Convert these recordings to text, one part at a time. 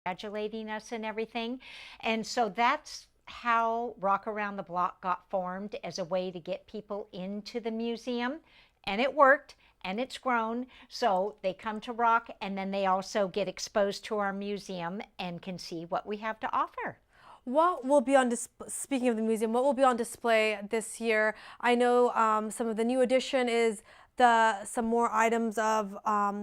congratulating us and everything. And so that's how Rock Around the Block got formed, as a way to get people into the museum. And it worked, and it's grown. So they come to Rock, and then they also get exposed to our museum and can see what we have to offer. What will be on speaking of the museum, what will be on display this year? I know some of the new addition is some more items of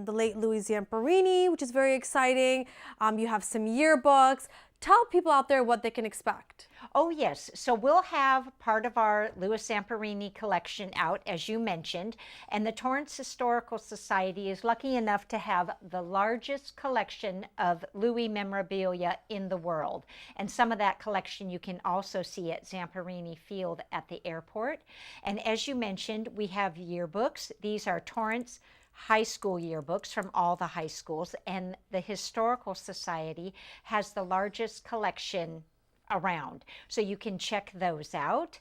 the late Louis Zamperini, which is very exciting. You have some yearbooks. Tell people out there what they can expect. Oh, yes. So we'll have part of our Louis Zamperini collection out, as you mentioned. And the Torrance Historical Society is lucky enough to have the largest collection of Louis memorabilia in the world. And some of that collection you can also see at Zamperini Field at the airport. And as you mentioned, we have yearbooks. These are Torrance high school yearbooks from all the high schools, and the Historical Society has the largest collection around, so you can check those out.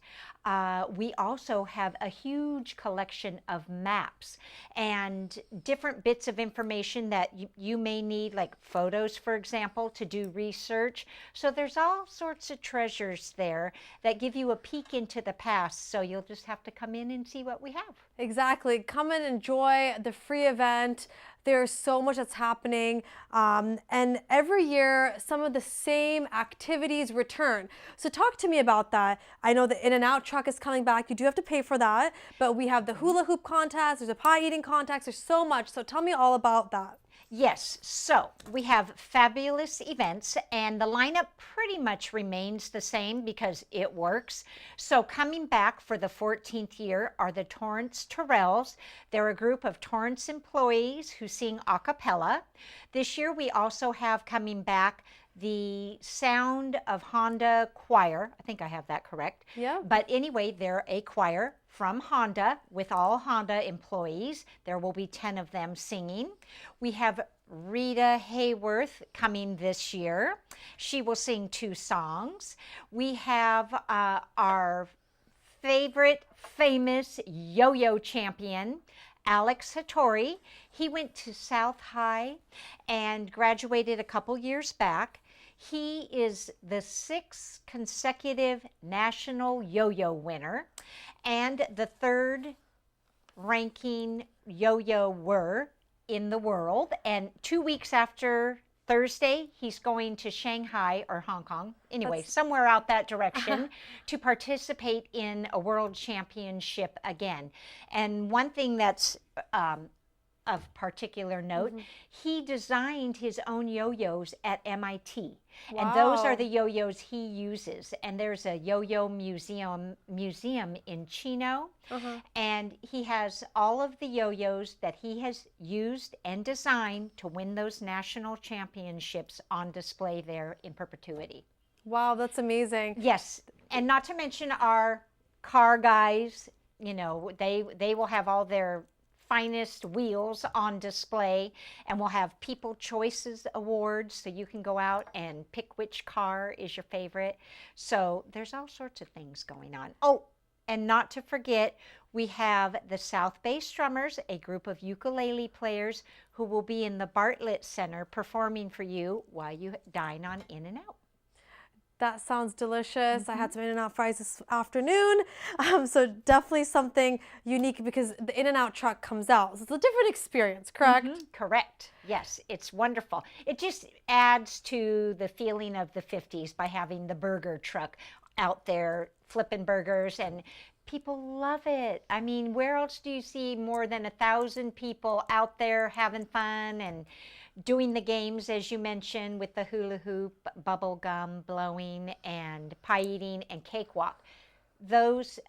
We also have a huge collection of maps and different bits of information that you may need, like photos, for example, to do research. So there's all sorts of treasures there that give you a peek into the past, so you'll just have to come in and see what we have. Exactly. Come and enjoy the free event. There's so much that's happening. And every year, some of the same activities return. So talk to me about that. I know the In-N-Out truck is coming back. You do have to pay for that. But we have the hula hoop contest. There's a pie eating contest. There's so much. So tell me all about that. Yes, so we have fabulous events, and the lineup pretty much remains the same because it works. So coming back for the 14th year are the Torrance Terrells. They're a group of Torrance employees who sing a cappella. This year we also have coming back the Sound of Honda Choir. I think I have that correct. Yeah. But anyway, they're a choir from Honda with all Honda employees. There will be 10 of them singing. We have Rita Hayworth coming this year. She will sing 2 songs. We have our favorite famous yo-yo champion, Alex Hattori. He went to South High and graduated a couple years back. He is the 6th consecutive national yo-yo winner and the 3rd ranking yo-yoer in the world. And 2 weeks after Thursday, he's going to Shanghai or Hong Kong, anyway, somewhere out that direction, to participate in a world championship again. And one thing that's of particular note, he designed his own yo-yos at MIT. Wow. And those are the yo-yos he uses. And there's a yo-yo museum in Chino. And he has all of the yo-yos that he has used and designed to win those national championships on display there in perpetuity. Wow, that's amazing. Yes, and not to mention our car guys, you know, they will have all their finest wheels on display, and we'll have People Choices Awards, so you can go out and pick which car is your favorite. So there's all sorts of things going on. Oh, and not to forget, we have the South Bay Strummers, a group of ukulele players who will be in the Bartlett Center performing for you while you dine on In-N-Out. That sounds delicious. I had some In-N-Out fries this afternoon. So definitely something unique because the In-N-Out truck comes out. So it's a different experience, correct? Correct. Yes, it's wonderful. It just adds to the feeling of the 50s by having the burger truck out there flipping burgers, and people love it. I mean, where else do you see more than 1,000 people out there having fun and doing the games, as you mentioned, with the hula hoop, bubble gum blowing, and pie eating, and cakewalk. Those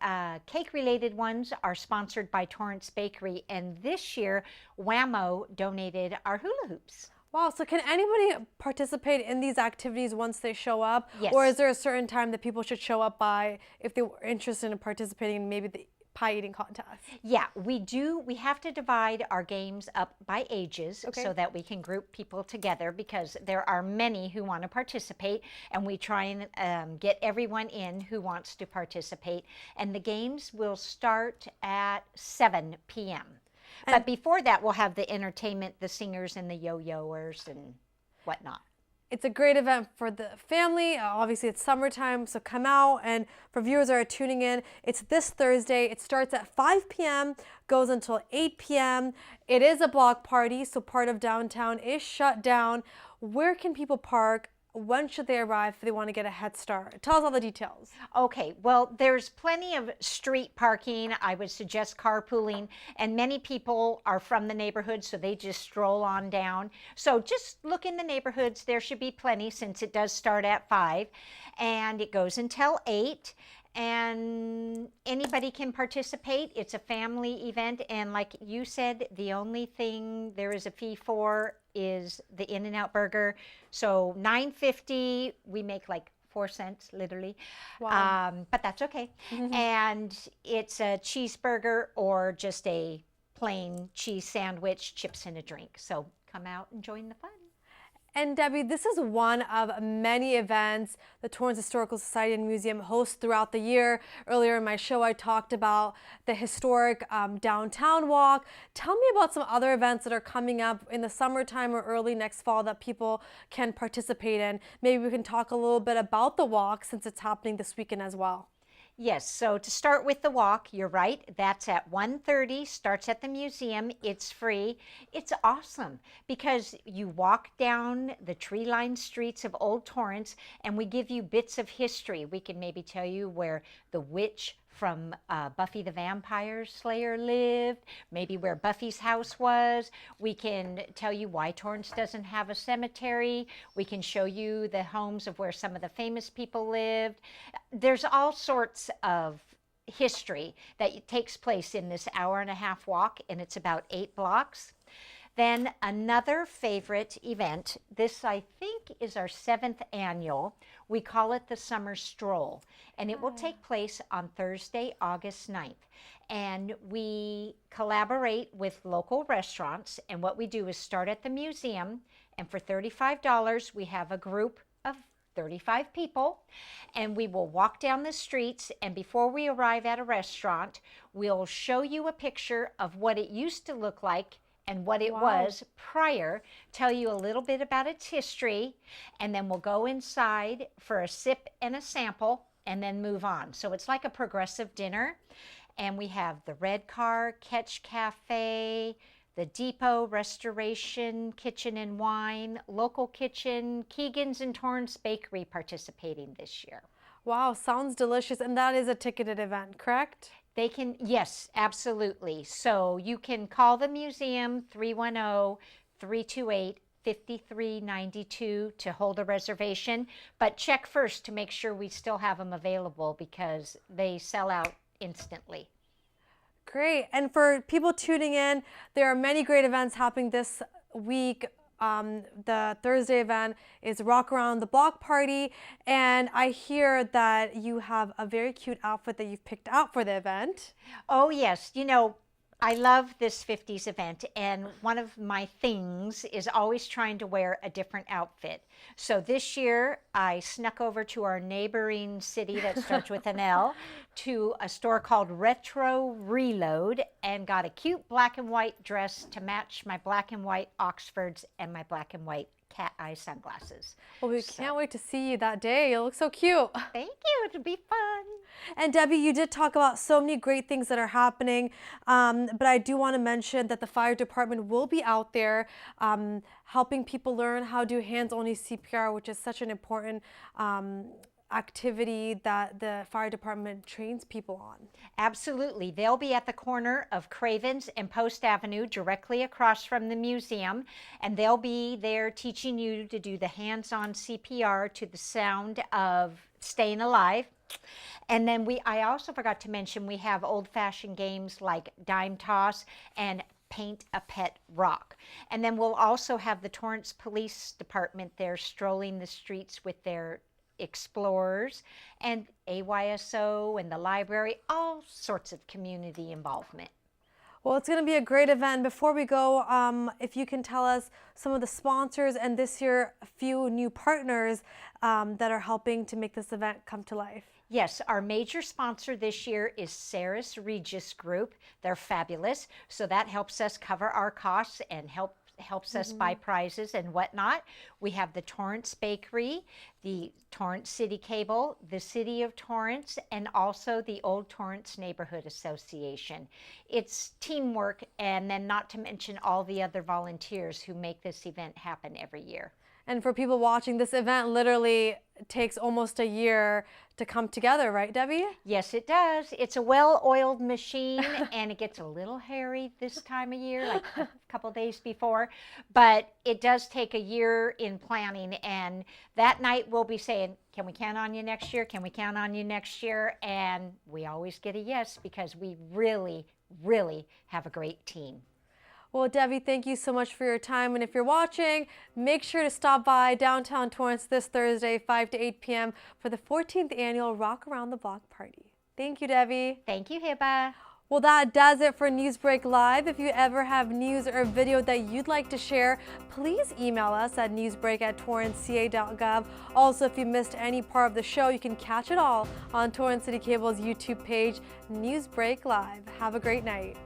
cake-related ones are sponsored by Torrance Bakery, and this year, Whammo donated our hula hoops. Wow, so can anybody participate in these activities once they show up? Yes. Or is there a certain time that people should show up by if they were interested in participating in maybe the pie eating contest? Yeah, we do. We have to divide our games up by ages so that we can group people together, because there are many who want to participate, and we try and get everyone in who wants to participate. And the games will start at 7 p.m. But before that, we'll have the entertainment, the singers and the yo-yoers and whatnot. It's a great event for the family. Obviously, it's summertime, so come out. And for viewers that are tuning in, it's this Thursday. It starts at 5 p.m., goes until 8 p.m. It is a block party, so part of downtown is shut down. Where can people park? When should they arrive if they want to get a head start? Tell us all the details. Okay, well, there's plenty of street parking. I would suggest carpooling, and many people are from the neighborhood, so they just stroll on down. So just look in the neighborhoods. There should be plenty since it does start at 5 and it goes until 8. And anybody can participate. It's a family event, and like you said, the only thing there is a fee for is the In-N-Out burger. So $9.50, we make like 4 cents literally. Wow. But that's okay. And it's a cheeseburger or just a plain cheese sandwich, chips and a drink. So come out and join the fun. And Debbie, this is one of many events the Torrance Historical Society and Museum hosts throughout the year. Earlier in my show, I talked about the historic downtown walk. Tell me about some other events that are coming up in the summertime or early next fall that people can participate in. Maybe we can talk a little bit about the walk since it's happening this weekend as well. Yes, so to start with the walk, you're right. That's at 1:30, starts at the museum. It's free. It's awesome because you walk down the tree-lined streets of Old Torrance and we give you bits of history. We can maybe tell you where the witch from Buffy the Vampire Slayer lived, maybe where Buffy's house was. We can tell you why Torrance doesn't have a cemetery. We can show you the homes of where some of the famous people lived. There's all sorts of history that takes place in this hour-and-a-half walk, and it's about 8 blocks. Then another favorite event, this I think is our 7th annual. We call it the Summer Stroll, and it will take place on Thursday, August 9th. And we collaborate with local restaurants, and what we do is start at the museum, and for $35 we have a group of 35 people, and we will walk down the streets, and before we arrive at a restaurant, we'll show you a picture of what it used to look like and what it was prior, tell you a little bit about its history, and then we'll go inside for a sip and a sample and then move on. So it's like a progressive dinner, and we have the Red Car, Catch Cafe, the Depot Restoration Kitchen and Wine, Local Kitchen, Keegan's and Torrance Bakery participating this year. Wow, sounds delicious. And that is a ticketed event, correct? They can, yes, absolutely. So you can call the museum 310-328-5392 to hold a reservation, but check first to make sure we still have them available because they sell out instantly. Great. And for people tuning in, there are many great events happening this week. The Thursday event is Rock Around the Block Party, and I hear that you have a very cute outfit that you've picked out for the event. Oh, yes. You know, I love this 50s event, and one of my things is always trying to wear a different outfit. So this year, I snuck over to our neighboring city that starts with an L to a store called Retro Reload and got a cute black and white dress to match my black and white Oxfords and my black and white cat eye sunglasses. Well, we can't wait to see you that day. You look so cute. Thank you. It'll be fun. And Debbie, you did talk about so many great things that are happening, but I do want to mention that the fire department will be out there helping people learn how to do hands-only CPR, which is such an important activity that the fire department trains people on. Absolutely. They'll be at the corner of Cravens and Post Avenue, directly across from the museum, and they'll be there teaching you to do the hands-on CPR to the sound of Staying Alive. And then I also forgot to mention we have old-fashioned games like dime toss and paint a pet rock. And then we'll also have the Torrance Police Department there strolling the streets with their explorers and AYSO and the library, all sorts of community involvement. Well, it's going to be a great event. Before we go, if you can tell us some of the sponsors and this year a few new partners that are helping to make this event come to life. Yes, our major sponsor this year is Saris Regis Group. They're fabulous, so that helps us cover our costs and help helps us buy prizes and whatnot. We have the Torrance Bakery, the Torrance City Cable, the City of Torrance, and also the Old Torrance Neighborhood Association. It's teamwork, and then not to mention all the other volunteers who make this event happen every year. And for people watching, this event literally takes almost a year to come together, right, Debbie? Yes, it does. It's a well-oiled machine, and it gets a little hairy this time of year, like a couple days before. But it does take a year in planning, and that night we'll be saying, can we count on you next year? Can we count on you next year? And we always get a yes, because we really, really have a great team. Well, Debbie, thank you so much for your time. And if you're watching, make sure to stop by downtown Torrance this Thursday, 5 to 8 p.m. for the 14th annual Rock Around the Block party. Thank you, Debbie. Thank you, Hiba. Well, that does it for Newsbreak Live. If you ever have news or video that you'd like to share, please email us at newsbreak@torranceca.gov. Also, if you missed any part of the show, you can catch it all on Torrance City Cable's YouTube page, Newsbreak Live. Have a great night.